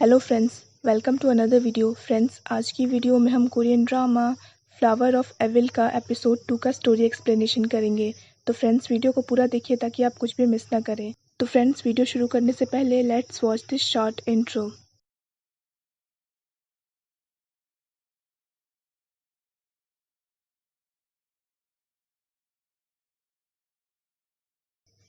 Hello friends, welcome to another video. Friends, आज की video में हम Korean drama flower of evil का एपिसोड 2 का स्टोरी एक्सप्लेनेशन करेंगे। तो फ्रेंड्स, वीडियो को पूरा देखिए ताकि आप कुछ भी मिस ना करें। तो फ्रेंड्स, वीडियो शुरू करने से पहले let's watch this short intro.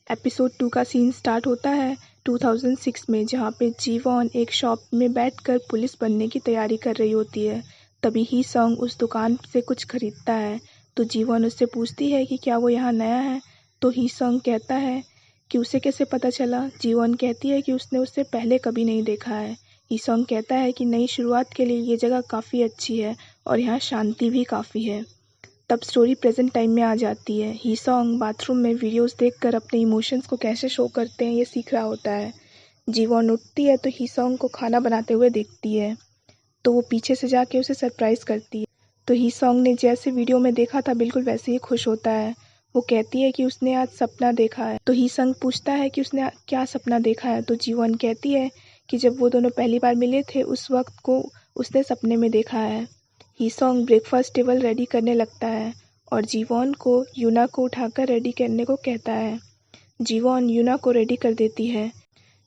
Episode 2 का सीन स्टार्ट होता है 2006 में, जहाँ पे जीवॉन एक शॉप में बैठकर पुलिस बनने की तैयारी कर रही होती है। तभी ही सॉन्ग उस दुकान से कुछ खरीदता है। तो जीवॉन उससे पूछती है कि क्या वो यहाँ नया है। तो ही सॉन्ग कहता है कि उसे कैसे पता चला। जीवॉन कहती है कि उसने उससे पहले कभी नहीं देखा है। ही सॉन्ग कहता है कि नई शुरुआत के लिए ये जगह काफ़ी अच्छी है और यहाँ शांति भी काफ़ी है। तब स्टोरी प्रेजेंट टाइम में आ जाती है। ही सॉन्ग बाथरूम में वीडियोस देखकर अपने इमोशंस को कैसे शो करते हैं ये सीख रहा होता है। जीवॉन उठती है तो ही सॉन्ग को खाना बनाते हुए देखती है। तो वो पीछे से जाके उसे सरप्राइज करती है। तो ही सॉन्ग ने जैसे वीडियो में देखा था बिल्कुल वैसे ही खुश होता है। वो कहती है कि उसने आज सपना देखा है। तो ही सॉन्ग पूछता है कि उसने क्या सपना देखा है। तो जीवॉन कहती है कि जब वो दोनों पहली बार मिले थे उस वक्त को उसने सपने में देखा है। ही सॉन्ग ब्रेकफास्ट टेबल रेडी करने लगता है और जीवॉन को यूना को उठाकर रेडी करने को कहता है। जीवॉन यूना को रेडी कर देती है।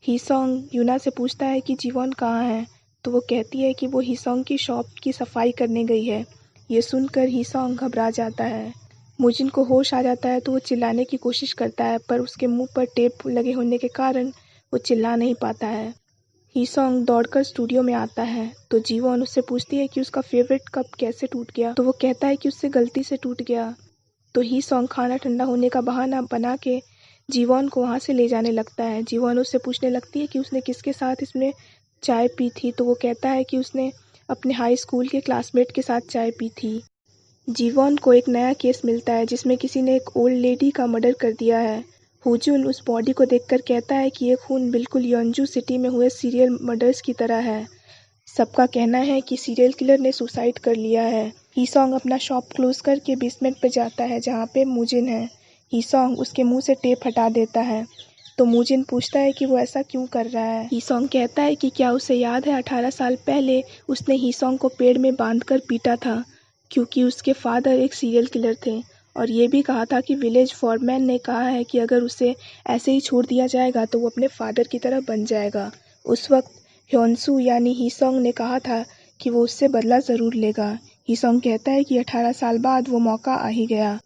ही सॉन्ग यूना से पूछता है कि जीवॉन कहाँ है। तो वो कहती है कि वो ही सॉन्ग की शॉप की सफाई करने गई है। ये सुनकर ही सॉन्ग घबरा जाता है। मुजिन को होश आ जाता है तो वो चिल्लाने की कोशिश करता है, पर उसके मुंह पर टेप लगे होने के कारण वो चिल्ला नहीं पाता है। ही सॉन्ग दौड़कर स्टूडियो में आता है। तो जीवॉन उससे पूछती है कि उसका फेवरेट कप कैसे टूट गया। तो वो कहता है कि उससे गलती से टूट गया। तो ही सॉन्ग खाना ठंडा होने का बहाना बना के जीवॉन को वहाँ से ले जाने लगता है। जीवॉन उससे पूछने लगती है कि उसने किसके साथ इसमें चाय पी थी। तो वो कहता है कि उसने अपने हाई स्कूल के क्लासमेट के साथ चाय पी थी। जीवॉन को एक नया केस मिलता है जिसमें किसी ने एक ओल्ड लेडी का मर्डर कर दिया है। हुजुन उस बॉडी को देखकर कहता है कि ये खून बिल्कुल योंजू सिटी में हुए सीरियल मर्डर्स की तरह है। सबका कहना है कि सीरियल किलर ने सुसाइड कर लिया है। ही सॉन्ग अपना शॉप क्लोज करके बेसमेंट पर जाता है जहाँ पे मुजिन है। ही सॉन्ग उसके मुंह से टेप हटा देता है। तो मुजिन पूछता है कि वो ऐसा क्यों कर रहा है। ही सॉन्ग कहता है कि क्या उसे याद है 18 साल पहले उसने ही सॉन्ग को पेड़ में बांधकर पीटा था, क्योंकि उसके फादर एक सीरियल किलर थे और ये भी कहा था कि विलेज फॉरमैन ने कहा है कि अगर उसे ऐसे ही छोड़ दिया जाएगा तो वो अपने फादर की तरह बन जाएगा। उस वक्त ह्योनसू यानी ही सॉन्ग ने कहा था कि वो उससे बदला ज़रूर लेगा। ही सॉन्ग कहता है कि 18 साल बाद वो मौका आ ही गया।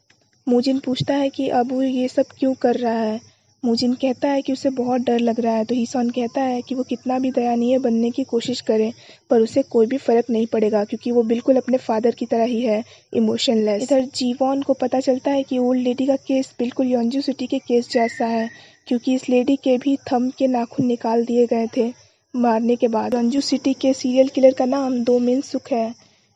मुजिन पूछता है कि अब वो ये सब क्यों कर रहा है। मुजिन कहता है कि उसे बहुत डर लग रहा है। तो ही सॉन्ग कहता है कि वो कितना भी दयनीय बनने की कोशिश करे पर उसे कोई भी फ़र्क नहीं पड़ेगा, क्योंकि वो बिल्कुल अपने फादर की तरह ही है, इमोशनलेस। इधर जीवॉन को पता चलता है कि ओल्ड लेडी का केस बिल्कुल योंजू सिटी के केस जैसा है, क्योंकि इस लेडी के भी थंब के नाखून निकाल दिए गए थे मारने के बाद। योंजू सिटी के सीरियल किलर का नाम दो मिन सुक है।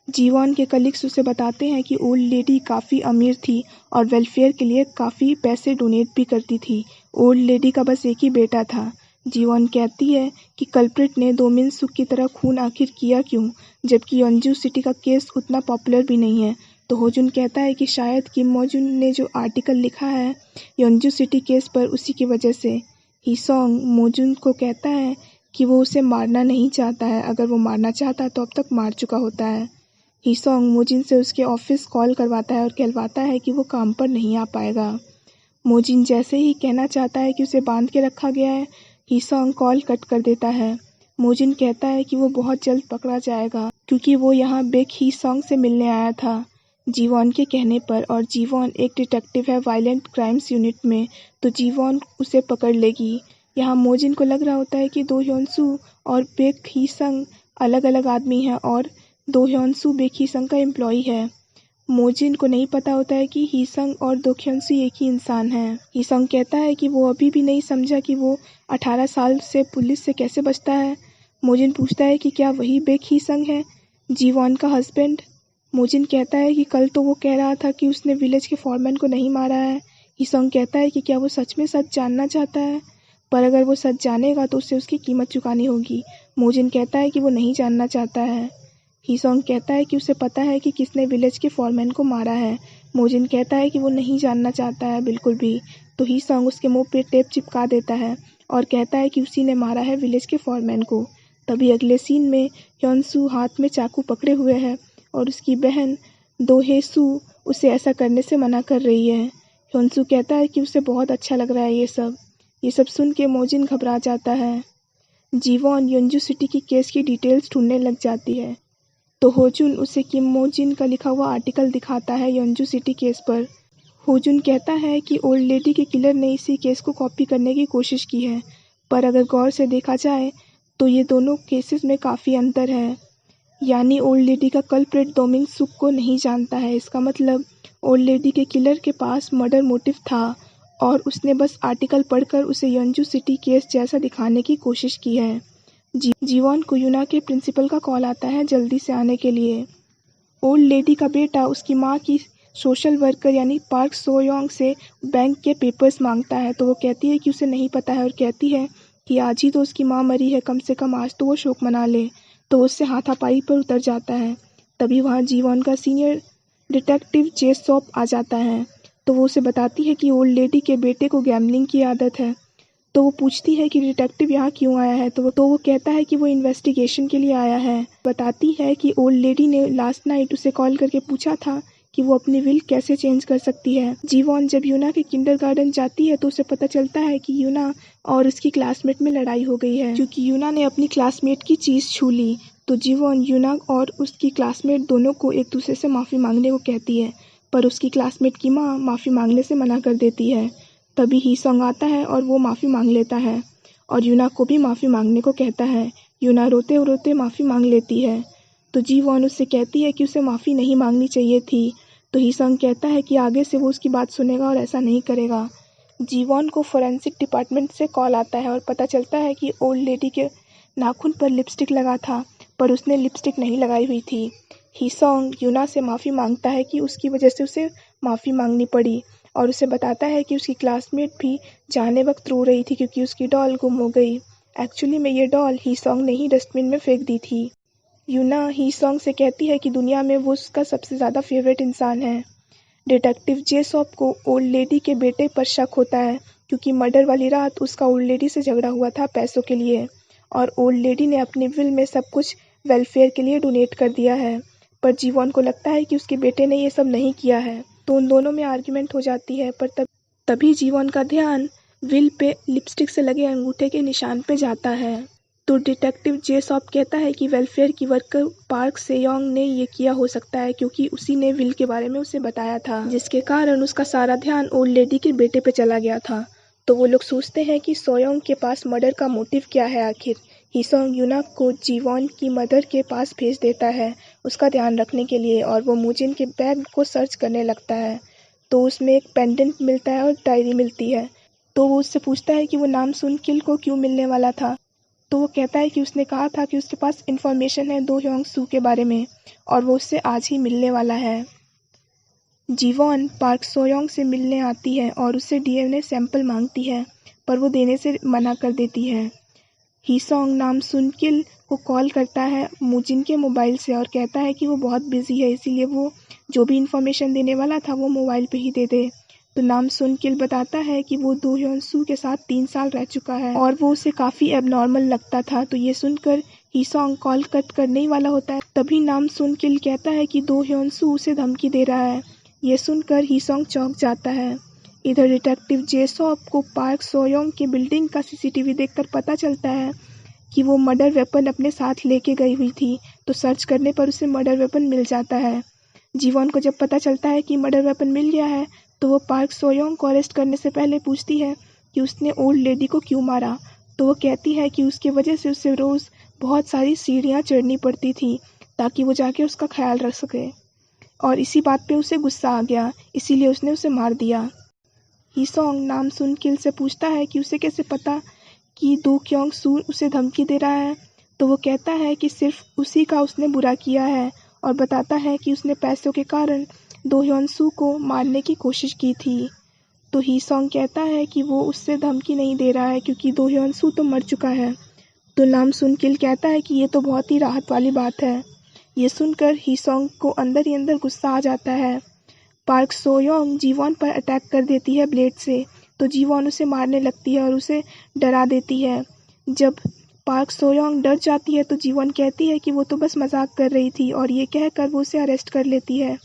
जीवॉन के कलीग्स उसे बताते हैं कि ओल्ड लेडी काफ़ी अमीर थी और वेलफेयर के लिए काफ़ी पैसे डोनेट भी करती थी। ओल्ड लेडी का बस एक ही बेटा था। जीवॉन कहती है कि कल्प्रिट ने दो मिन सुक की तरह खून आखिर किया क्यों, जबकि योंजू सिटी का केस उतना पॉपुलर भी नहीं है। तो होजुन कहता है कि शायद किम मोजुन ने जो आर्टिकल लिखा है योंजू सिटी केस पर, उसी की वजह से। ही सॉन्ग मोजुन को कहता है कि वो उसे मारना नहीं चाहता है, अगर वो मारना चाहता तो अब तक मार चुका होता है। ही सॉन्ग मोजिन से उसके ऑफिस कॉल करवाता है और कहलवाता है कि वो काम पर नहीं आ पाएगा। मोजिन जैसे ही कहना चाहता है कि उसे बांध के रखा गया है, ही सॉन्ग कॉल कट कर देता है। मोजिन कहता है कि वो बहुत जल्द पकड़ा जाएगा, क्योंकि वो यहाँ बेक ही सॉन्ग से मिलने आया था जीवॉन के कहने पर, और जीवॉन एक डिटेक्टिव है वायलेंट क्राइम्स यूनिट में, तो जीवॉन उसे पकड़ लेगी। यहाँ मोजिन को लग रहा होता है कि दो ह्योनसू और बेक ही सॉन्ग अलग अलग आदमी हैं और दो ह्योनसू बेक ही सॉन्ग का एम्प्लॉई है। मोजिन को नहीं पता होता है कि ही सॉन्ग और दो ह्योनसू एक ही इंसान है। ही सॉन्ग कहता है कि वो अभी भी नहीं समझा कि वो 18 साल से पुलिस से कैसे बचता है। मोजिन पूछता है कि क्या वही बेक ही सॉन्ग है, जीवॉन का हस्बैंड। मोजिन कहता है कि कल तो वो कह रहा था कि उसने विलेज के फॉरमैन को नहीं मारा है। ही सॉन्ग कहता है कि क्या वो सच में सच जानना चाहता है, पर अगर वो सच जानेगा तो उसे उसकी कीमत चुकानी होगी। मोजिन कहता है कि वो नहीं जानना चाहता है। ही सॉन्ग कहता है कि उसे पता है कि किसने विलेज के फॉरमैन को मारा है। मोजिन कहता है कि वो नहीं जानना चाहता है बिल्कुल भी। तो ही सॉन्ग उसके मुंह पे टेप चिपका देता है और कहता है कि उसी ने मारा है विलेज के फॉरमैन को। तभी अगले सीन में ह्योनसू हाथ में चाकू पकड़े हुए है और उसकी बहन दोहेसू उसे ऐसा करने से मना कर रही है। ह्योनसू कहता है कि उसे बहुत अच्छा लग रहा है ये सब सुन के मोजिन घबरा जाता है। जीवॉन योंजू सिटी की केस की डिटेल्स ढूंढने लग जाती है तो होजुन उसे किम मोजिन का लिखा हुआ आर्टिकल दिखाता है योंजू सिटी केस पर। होजुन कहता है कि ओल्ड लेडी के किलर ने इसी केस को कॉपी करने की कोशिश की है, पर अगर गौर से देखा जाए तो ये दोनों केसेस में काफ़ी अंतर है। यानी ओल्ड लेडी का कल्प्रिट दोमिंग सुक को नहीं जानता है। इसका मतलब ओल्ड लेडी के किलर के पास मर्डर मोटिव था और उसने बस आर्टिकल पढ़कर उसे योंजू सिटी केस जैसा दिखाने की कोशिश की है। जीवॉन को यूना के प्रिंसिपल का कॉल आता है जल्दी से आने के लिए। ओल्ड लेडी का बेटा उसकी माँ की सोशल वर्कर यानी पार्क सोयोंग से बैंक के पेपर्स मांगता है तो वो कहती है कि उसे नहीं पता है और कहती है कि आज ही तो उसकी माँ मरी है, कम से कम आज तो वो शोक मना ले। तो उससे हाथापाई पर उतर जाता है। तभी वहाँ जीवॉन का सीनियर डिटेक्टिव जेसॉप आ जाता है तो वो उसे बताती है कि ओल्ड लेडी के बेटे को गैम्बलिंग की आदत है। तो वो पूछती है कि डिटेक्टिव यहाँ क्यों आया है तो वो कहता है कि वो इन्वेस्टिगेशन के लिए आया है। बताती है कि ओल्ड लेडी ने लास्ट नाइट उसे कॉल करके पूछा था कि वो अपनी विल कैसे चेंज कर सकती है। जीवॉन जब यूना के किंडरगार्टन जाती है तो उसे पता चलता है कि यूना और उसकी क्लासमेट में लड़ाई हो गई है क्योंकि यूना ने अपनी क्लासमेट की चीज़ छू ली। तो जीवॉन यूना और उसकी क्लासमेट दोनों को एक दूसरे से माफ़ी मांगने को कहती है, पर उसकी क्लासमेट की माँ माफ़ी मांगने से मना कर देती है। तभी ही सॉन्ग आता है और वो माफ़ी मांग लेता है और यूना को भी माफ़ी मांगने को कहता है। यूना रोते रोते माफ़ी मांग लेती है तो जीवॉन उससे कहती है कि उसे माफ़ी नहीं मांगनी चाहिए थी। तो ही सॉन्ग कहता है कि आगे से वो उसकी बात सुनेगा और ऐसा नहीं करेगा। जीवॉन को फोरेंसिक डिपार्टमेंट से कॉल आता है और पता चलता है कि ओल्ड लेडी के नाखून पर लिपस्टिक लगा था, पर उसने लिपस्टिक नहीं लगाई हुई थी। ही सॉन्ग यूना से माफ़ी मांगता है कि उसकी वजह से उसे माफ़ी मांगनी पड़ी और उसे बताता है कि उसकी क्लासमेट भी जाने वक्त रो रही थी क्योंकि उसकी डॉल गुम हो गई। एक्चुअली में ये डॉल ही सॉन्ग ने ही डस्टबिन में फेंक दी थी। यूना ही सॉन्ग से कहती है कि दुनिया में वो उसका सबसे ज़्यादा फेवरेट इंसान है। डिटेक्टिव जेसॉप को ओल्ड लेडी के बेटे पर शक होता है क्योंकि मर्डर वाली रात उसका ओल्ड लेडी से झगड़ा हुआ था पैसों के लिए और ओल्ड लेडी ने अपनी विल में सब कुछ वेलफेयर के लिए डोनेट कर दिया है, पर जीवॉन को लगता है कि उसके बेटे ने ये सब नहीं किया है। तो उन दोनों में आर्ग्यूमेंट हो जाती है, पर तभी जीवॉन का ध्यान विल पे लिपस्टिक से लगे अंगूठे के निशान पे जाता है। तो डिटेक्टिव जेसॉप कहता है कि वेलफेयर की वर्कर पार्क सेयोंग ने ये किया हो सकता है क्योंकि उसी ने विल के बारे में उसे बताया था, जिसके कारण उसका सारा ध्यान ओल्ड लेडी के बेटे पे चला गया था। तो वो लोग सोचते हैं कि सोयोंग के पास मर्डर का मोटिव क्या है आखिर। हिसोंग यूना को जीवॉन की मदर के पास भेज देता है उसका ध्यान रखने के लिए और वो मुजिन के बैग को सर्च करने लगता है। तो उसमें एक पेंडेंट मिलता है और डायरी मिलती है। तो वो उससे पूछता है कि वो नाम सुन किल को क्यों मिलने वाला था। तो वो कहता है कि उसने कहा था कि उसके पास इन्फॉर्मेशन है दो ह्योंग सू के बारे में और वो उससे आज ही मिलने वाला है। जीवॉन पार्क सोयोंग से मिलने आती है और उससे डीएनए सैंपल मांगती है, पर वो देने से मना कर देती है। हिसोंग नाम सुनकिल को कॉल करता है मुजिन के मोबाइल से और कहता है कि वो बहुत बिजी है, इसीलिए वो जो भी इन्फॉर्मेशन देने वाला था वो मोबाइल पे ही दे दे। तो नाम सुनकिल बताता है कि वो दो ह्योंसू के साथ 3 साल रह चुका है और वो उसे काफ़ी एबनॉर्मल लगता था। तो ये सुनकर हिसोंग कॉल कट करने ही वाला होता है, तभी नाम सुनकिल कहता है कि दो ह्योंसू उसे धमकी दे रहा है। ये सुनकर हिसोंग चौंक जाता है। इधर डिटेक्टिव जेसॉप को पार्क सोयोंग की बिल्डिंग का सीसीटीवी देखकर पता चलता है कि वो मर्डर वेपन अपने साथ लेके गई हुई थी। तो सर्च करने पर उसे मर्डर वेपन मिल जाता है। जीवॉन को जब पता चलता है कि मर्डर वेपन मिल गया है तो वो पार्क सोयोंग को अरेस्ट करने से पहले पूछती है कि उसने ओल्ड लेडी को क्यों मारा। तो वो कहती है कि उसकी वजह से उसे रोज़ बहुत सारी सीढ़ियाँ चढ़नी पड़ती थी ताकि वो जाके उसका ख्याल रख सके और इसी बात पे उसे गुस्सा आ गया, इसीलिए उसने उसे मार दिया। हिसोंग नाम सुन किल से पूछता है कि उसे कैसे पता कि दो क्योंग सू उसे धमकी दे रहा है। तो वो कहता है कि सिर्फ उसी का उसने बुरा किया है और बताता है कि उसने पैसों के कारण दो ह्योंसू को मारने की कोशिश की थी। तो हिसोंग कहता है कि वो उससे धमकी नहीं दे रहा है क्योंकि दो ह्योंसू तो मर चुका है। तो नाम सुन किल कहता है कि ये तो बहुत ही राहत वाली बात है। ये सुनकर हिसोंग को अंदर ही अंदर गुस्सा आ जाता है। पार्क सोयोंग जीवॉन पर अटैक कर देती है ब्लेड से, तो जीवॉन उसे मारने लगती है और उसे डरा देती है। जब पार्क सोयोंग डर जाती है तो जीवॉन कहती है कि वो तो बस मजाक कर रही थी और ये कहकर वो उसे अरेस्ट कर लेती है।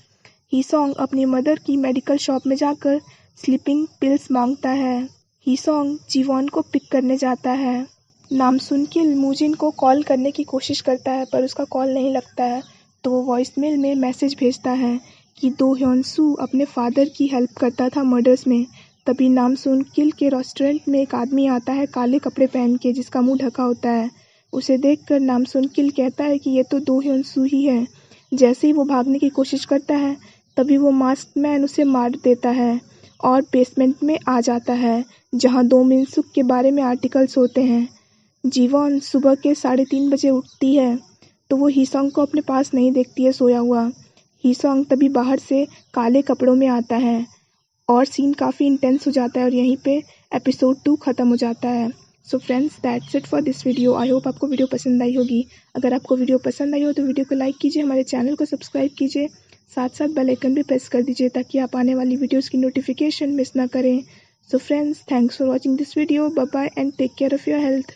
हीसोंग अपनी मदर की मेडिकल शॉप में जाकर स्लीपिंग पिल्स मांगता है। हीसोंग जीवॉन को पिक करने जाता है। नामसुन की लिमोजिन को कॉल करने की कोशिश करता है पर उसका कॉल नहीं लगता है तो वो वॉइसमेल में मैसेज भेजता है कि दो ह्योन-सू अपने फादर की हेल्प करता था मर्डर्स में। तभी नामसुन किल के रेस्टोरेंट में एक आदमी आता है काले कपड़े पहन के जिसका मुंह ढका होता है। उसे देखकर नामसुन किल कहता है कि ये तो दो ह्योन-सू ही है। जैसे ही वो भागने की कोशिश करता है तभी वो मास्क मैन उसे मार देता है और बेसमेंट में आ जाता है जहाँ दो मिनसुक के बारे में आर्टिकल्स होते हैं। जीवॉन सुबह के 3:30 बजे उठती है तो वो हीसोंग को अपने पास नहीं देखती है सोया हुआ। हीसोंग तभी बाहर से काले कपड़ों में आता है और सीन काफ़ी इंटेंस हो जाता है और यहीं पे एपिसोड 2 ख़त्म हो जाता है। So friends that's it for this video. I hope आपको वीडियो पसंद आई होगी। अगर आपको वीडियो पसंद आई हो तो वीडियो को लाइक कीजिए, हमारे चैनल को सब्सक्राइब कीजिए, साथ साथ बेल आइकन भी प्रेस कर दीजिए ताकि आप आने वाली वीडियोज़ की नोटिफिकेशन मिस ना करें। So friends thanks for watching this video. Bye bye and take care of your health.